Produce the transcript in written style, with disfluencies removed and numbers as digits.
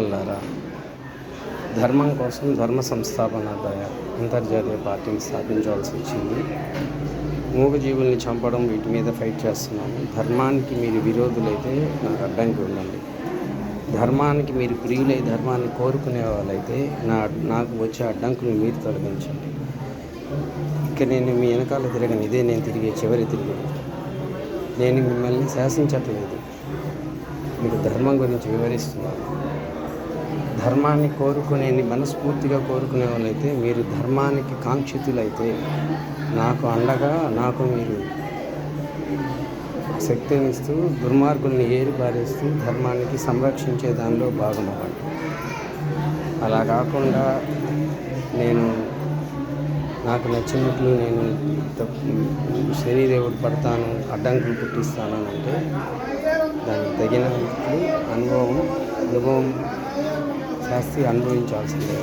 అల్లారా ధర్మం కోసం ధర్మ సంస్థాపనార్థాయ అంతర్జాతీయ పార్టీని స్థాపించాల్సి వచ్చింది. మూగజీవుల్ని చంపడం వీటి మీద ఫైట్ చేస్తున్నాము. ధర్మానికి మీరు విరోధులైతే నాకు అడ్డంకి ఉండండి. ధర్మానికి మీరు ప్రియులై ధర్మాన్ని కోరుకునే వాళ్ళైతే నాకు వచ్చే అడ్డంకులను మీరు తొలగించండి. ఇక నేను మీ వెనకాల తిరగను. ఇదే నేను తిరిగే చివరి తిరిగి. నేను మిమ్మల్ని శాసించట్లేదు, మీకు ధర్మం గురించి వివరిస్తున్నాను. ధర్మాన్ని మనస్ఫూర్తిగా కోరుకునే వాళ్ళైతే, మీరు ధర్మానికి కాంక్షితులైతే నాకు అండగా నాకు మీరు శక్తినిస్తూ దుర్మార్గుల్ని ఏరిపారేస్తూ ధర్మానికి సంరక్షించే దానిలో భాగమవ్వండి. అలా కాకుండా నాకు నచ్చినట్లు నేను శనిదేవుడు పడతాను, అడ్డంకులు పుట్టిస్తాను అంటే దానికి తగిన అనుభవం శాస్తి అనుభవించాల్సిందే.